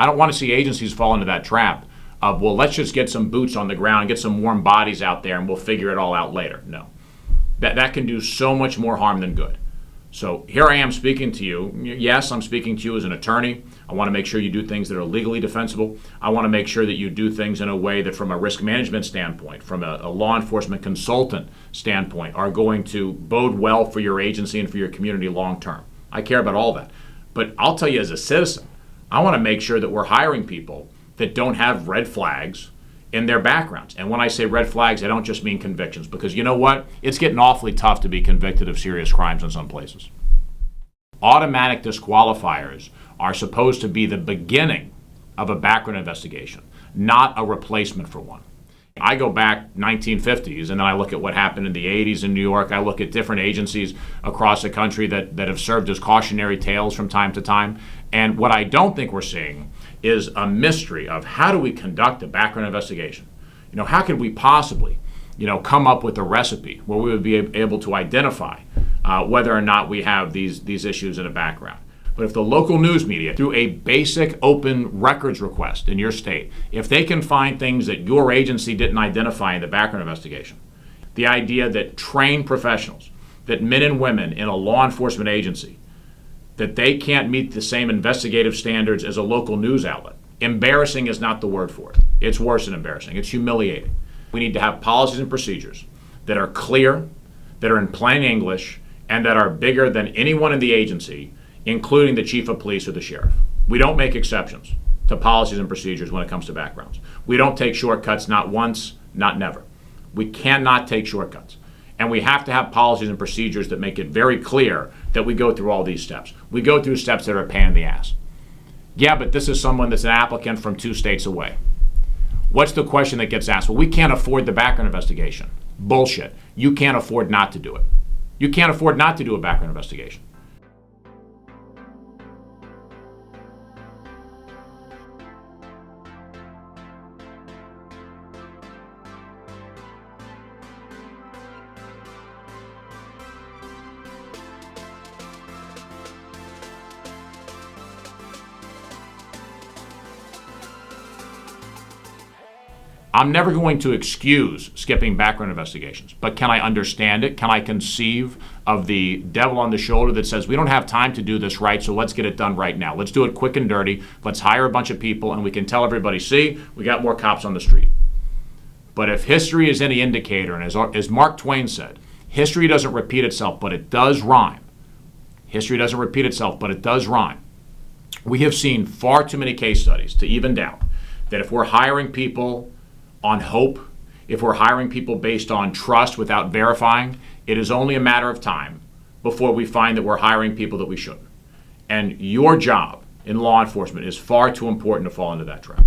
I don't want to see agencies fall into that trap of, well, let's just get some boots on the ground, get some warm bodies out there, and we'll figure it all out later. No. That can do so much more harm than good. So here I am speaking to you. Yes, I'm speaking to you as an attorney. I want to make sure you do things that are legally defensible. I want to make sure that you do things in a way that, from a risk management standpoint, from a law enforcement consultant standpoint, are going to bode well for your agency and for your community long term. I care about all that. But I'll tell you, as a citizen, I want to make sure that we're hiring people that don't have red flags in their backgrounds. And when I say red flags, I don't just mean convictions, because you know what? It's getting awfully tough to be convicted of serious crimes in some places. Automatic disqualifiers are supposed to be the beginning of a background investigation, not a replacement for one. I go back 1950s, and then I look at what happened in the 80s in New York. I look at different agencies across the country that have served as cautionary tales from time to time. And what I don't think we're seeing is a mystery of, how do we conduct a background investigation? How could we possibly, come up with a recipe where we would be able to identify whether or not we have these issues in a background? But if the local news media, through a basic open records request in your state, if they can find things that your agency didn't identify in the background investigation, the idea that trained professionals, that men and women in a law enforcement agency, that they can't meet the same investigative standards as a local news outlet. Embarrassing is not the word for it. It's worse than embarrassing. It's humiliating. We need to have policies and procedures that are clear, that are in plain English, and that are bigger than anyone in the agency, including the chief of police or the sheriff. We don't make exceptions to policies and procedures when it comes to backgrounds. We don't take shortcuts, not once, not never. We cannot take shortcuts. And we have to have policies and procedures that make it very clear that we go through all these steps. We go through steps that are a pain in the ass. Yeah, but this is someone that's an applicant from 2 states away. What's the question that gets asked? Well, we can't afford the background investigation. Bullshit. You can't afford not to do it. You can't afford not to do a background investigation. I'm never going to excuse skipping background investigations, but can I understand it? Can I conceive of the devil on the shoulder that says, we don't have time to do this right, so let's get it done right now. Let's do it quick and dirty. Let's hire a bunch of people, and we can tell everybody, see, we got more cops on the street. But if history is any indicator, and as Mark Twain said, history doesn't repeat itself, but it does rhyme. History doesn't repeat itself, but it does rhyme. We have seen far too many case studies to even doubt that if we're hiring people on hope, if we're hiring people based on trust without verifying, it is only a matter of time before we find that we're hiring people that we shouldn't. And your job in law enforcement is far too important to fall into that trap.